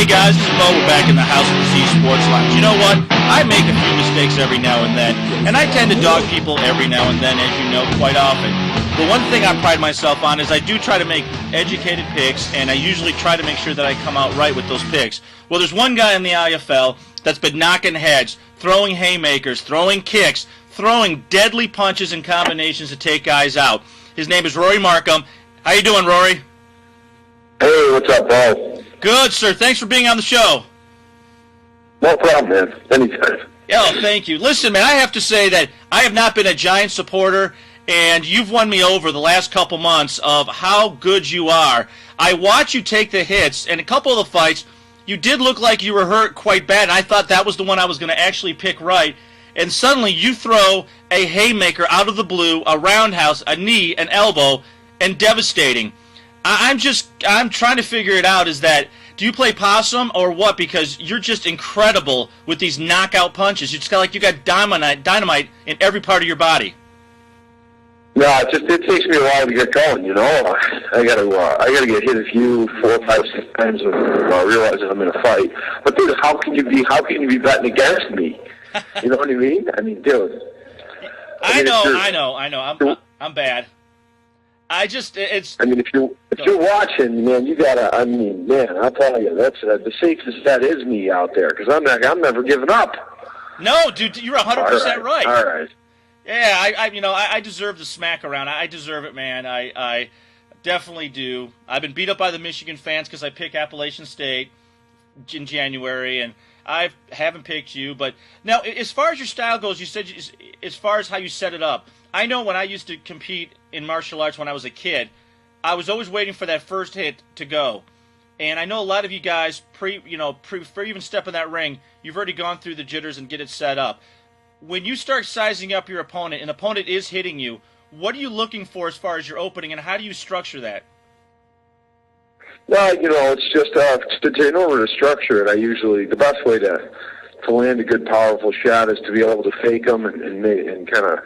guys, this is Bo. We're back in the house with the Z Sports Lounge. You know what? I make a few mistakes every now and then, and I tend to dog people every now and then, as you know, quite often. But one thing I pride myself on is I do try to make educated picks, and I usually try to make sure that I come out right with those picks. Well, there's one guy in the IFL that's been knocking heads, throwing haymakers, throwing kicks, throwing deadly punches and combinations to take guys out. His name is Rory Markham. How you doing, Rory? Hey, what's up, Paul? Good, sir. Thanks for being on the show. No problem, man. Anytime. Yeah, well, thank you. Listen, man, I have to say that I have not been a Giant supporter, and you've won me over the last couple months of how good you are. I watch you take the hits, and a couple of the fights, you did look like you were hurt quite bad, and I thought that was the one I was going to actually pick right. And suddenly you throw a haymaker out of the blue, a roundhouse, a knee, an elbow, and devastating. I'm trying to figure it out. Is that, do you play possum or what? Because you're just incredible with these knockout punches. You just got like you got dynamite in every part of your body. No, it takes me a while to get going. You know, I gotta get hit a few 4, 5, 6 times before realizing I'm in a fight. But dude, how can you be betting against me? You know what I mean? I mean, dude. I know. I'm bad. It's. I mean, if you're watching, man, you gotta. I mean, man, I'll tell you, that's the safest bet is me out there because I'm never giving up. No, dude, you're 100% right. All right. Yeah, I deserve the smack around. I deserve it, man. I definitely do. I've been beat up by the Michigan fans because I pick Appalachian State in January, and I haven't picked you. But now, as far as your style goes, you said as far as how you set it up. I know when I used to compete in martial arts when I was a kid, I was always waiting for that first hit to go. And I know a lot of you guys, before you even step in that ring, you've already gone through the jitters and get it set up. When you start sizing up your opponent, an opponent is hitting you, what are you looking for as far as your opening, and how do you structure that? Well, it's just in order to structure it, the best way to land a good, powerful shot is to be able to fake them and kind of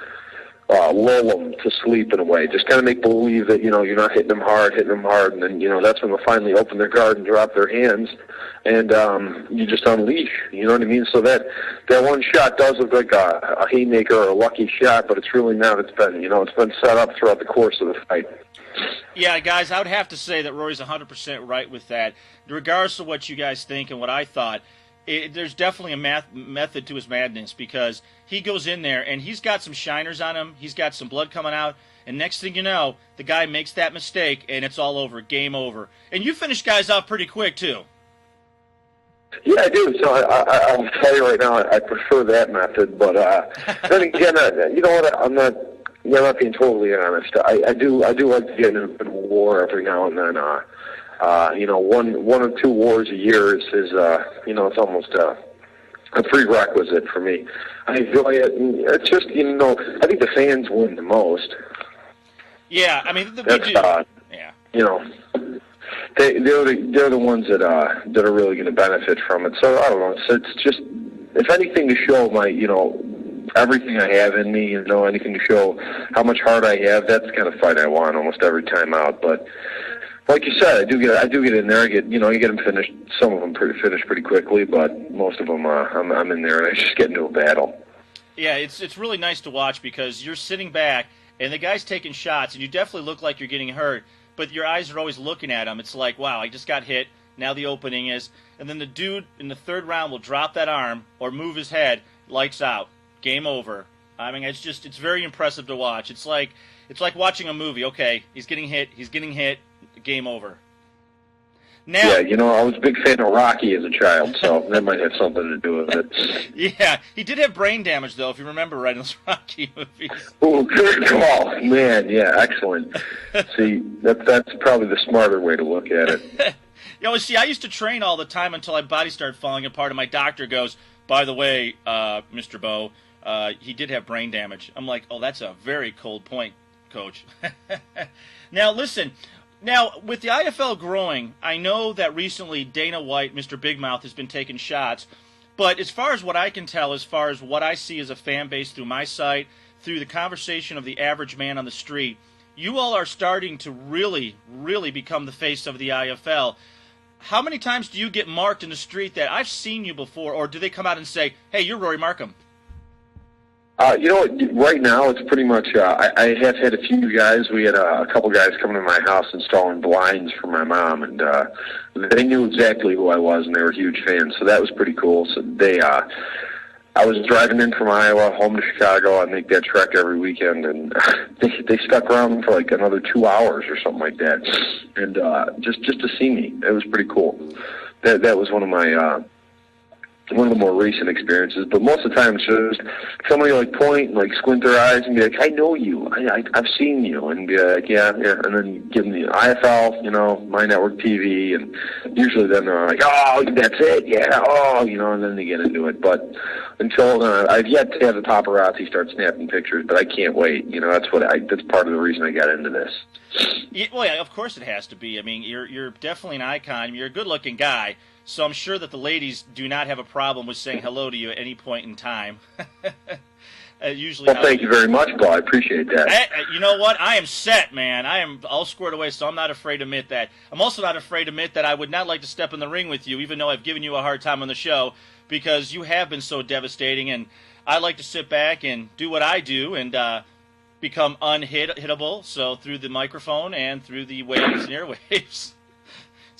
lull them to sleep in a way. Just kind of make believe that, you're not hitting them hard, and then, that's when they'll finally open their guard and drop their hands, and you just unleash, you know what I mean? So that one shot does look like a haymaker or a lucky shot, but it's really not. It's been set up throughout the course of the fight. Yeah, guys, I would have to say that Rory's 100% right with that. Regardless of what you guys think and what I thought, there's definitely a method to his madness because he goes in there and he's got some shiners on him. He's got some blood coming out. And next thing you know, the guy makes that mistake and it's all over, game over. And you finish guys off pretty quick, too. Yeah, I do. So I'll tell you right now, I prefer that method. But then again, you know what? I'm not being totally honest. I do like to get in a good war every now and then. One or two wars a year is it's almost a prerequisite for me. I enjoy it. And it's just, I think the fans win the most. Yeah, I mean, yeah. They're the ones that are really going to benefit from it. So I don't know. So it's just, if anything, to show my everything I have in me, anything to show how much heart I have. That's the kind of fight I want almost every time out. But like you said, I do get in there. You get them finished. Some of them finished pretty quickly, but most of them, I'm in there and I just get into a battle. Yeah, it's really nice to watch because you're sitting back and the guy's taking shots, and you definitely look like you're getting hurt, but your eyes are always looking at him. It's like, wow, I just got hit. Now the opening is, and then the dude in the third round will drop that arm or move his head, lights out, game over. I mean, it's very impressive to watch. It's like watching a movie. Okay, he's getting hit, game over. Now, yeah, I was a big fan of Rocky as a child, so that might have something to do with it. Yeah, he did have brain damage, though, if you remember right, in those Rocky movies. Oh, good call. Man, yeah, excellent. See, that's probably the smarter way to look at it. See, I used to train all the time until my body started falling apart, and my doctor goes, by the way, Mr. Bo, he did have brain damage. I'm like, oh, that's a very cold point, Coach. Now, listen. Now, with the IFL growing, I know that recently Dana White, Mr. Big Mouth, has been taking shots. But as far as what I can tell, as far as what I see as a fan base through my site, through the conversation of the average man on the street, you all are starting to really, really become the face of the IFL. how many times do you get marked in the street that I've seen you before, or do they come out and say, hey, you're Rory Markham? You know, right now it's pretty much. I have had a few guys. We had a couple guys coming to my house installing blinds for my mom, and they knew exactly who I was, and they were huge fans. So that was pretty cool. So I was driving in from Iowa home to Chicago. I make that trek every weekend, and they stuck around for like another 2 hours or something like that, and just to see me, it was pretty cool. That was one of my. One of the more recent experiences, but most of the time it's just somebody like point and like squint their eyes and be like, I know you, I've seen you, and be like, yeah, and then give them the IFL, you know, My Network TV, and usually then they're like, oh, that's it, yeah, oh, you know, and then they get into it. But until I've yet to have the paparazzi start snapping pictures, but I can't wait. You know, that's part of the reason I got into this. Yeah, well, yeah, of course it has to be. I mean, you're definitely an icon. You're a good-looking guy. So I'm sure that the ladies do not have a problem with saying hello to you at any point in time. Usually. Well, thank you very much, Bo. I appreciate that. You know what? I am set, man. I am all squared away, so I'm not afraid to admit that. I'm also not afraid to admit that I would not like to step in the ring with you, even though I've given you a hard time on the show, because you have been so devastating, and I like to sit back and do what I do and become unhittable, so through the microphone and through the waves and airwaves.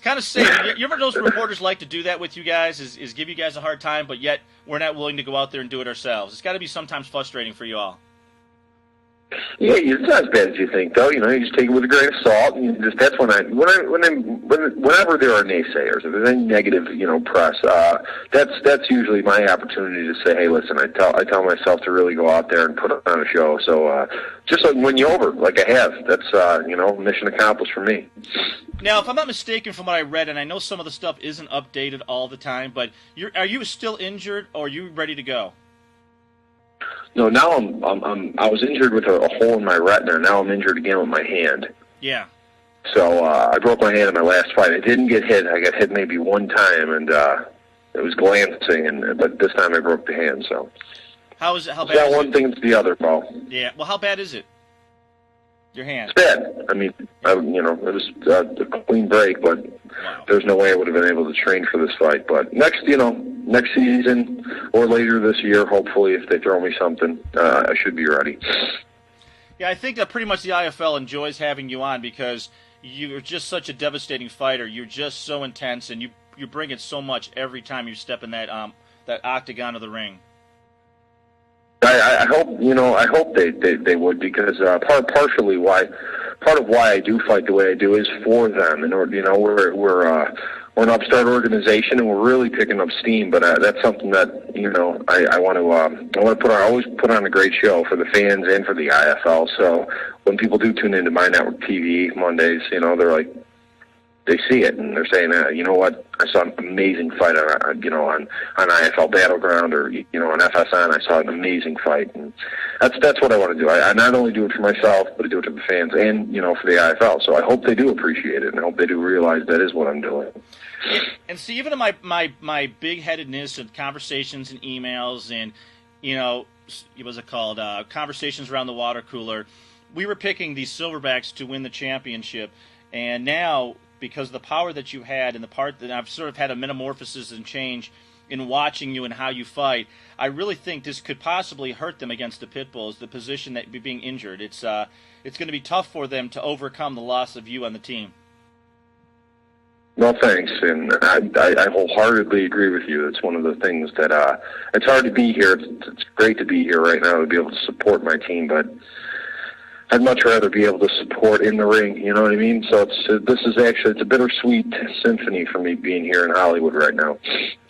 Kind of safe. You ever those reporters like to do that with you guys, is give you guys a hard time, but yet we're not willing to go out there and do it ourselves? It's got to be sometimes frustrating for you all. Yeah, it's not as bad as you think, though. You know, you just take it with a grain of salt, and that's whenever there are naysayers, if there's any negative, you know, press, that's usually my opportunity to say, hey, listen, I tell myself to really go out there and put on a show. So just like win you over, like I have. That's you know, mission accomplished for me. Now, if I'm not mistaken from what I read, and I know some of the stuff isn't updated all the time, but are you still injured, or are you ready to go? No, now I was injured with a hole in my retina. Now I'm injured again with my hand. Yeah. So I broke my hand in my last fight. I didn't get hit. I got hit maybe one time, and it was glancing. But this time I broke the hand. So how bad? It's not one thing; it's the other, Bo. Yeah. Well, how bad is it? Your hand? It's bad. I mean, you know, it was a clean break, but there's no way I would have been able to train for this fight. But next season or later this year, hopefully, if they throw me something, I should be ready. Yeah, I think that pretty much the IFL enjoys having you on because you're just such a devastating fighter. You're just so intense, and you bring it so much every time you step in that octagon of the ring. I hope they would, because part of why I do fight the way I do is for them. And we're an upstart organization, and we're really picking up steam. But that's something that I want to always put on a great show for the fans and for the IFL. So when people do tune into My Network TV Mondays, they're like, they see it and they're saying, you know what, I saw an amazing fight on IFL Battleground or on FSN. I saw an amazing fight, and that's what I want to do. I not only do it for myself, but I do it to the fans and for the IFL. So I hope they do appreciate it, and I hope they do realize that is what I'm doing. And see, even in my big-headedness and conversations and emails and what was it called, conversations around the water cooler, we were picking these silverbacks to win the championship, and now, because of the power that you had and the part that I've sort of had a metamorphosis and change in watching you and how you fight, I really think this could possibly hurt them against the pit bulls, the position that being injured. It's going to be tough for them to overcome the loss of you on the team. Well, thanks, and I wholeheartedly agree with you. It's one of the things that it's hard to be here. It's great to be here right now to be able to support my team, but I'd much rather be able to support in the ring, you know what I mean? So it's a bittersweet symphony for me being here in Hollywood right now.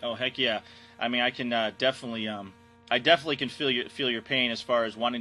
Oh, heck yeah. I mean, I can definitely can feel your pain as far as wanting to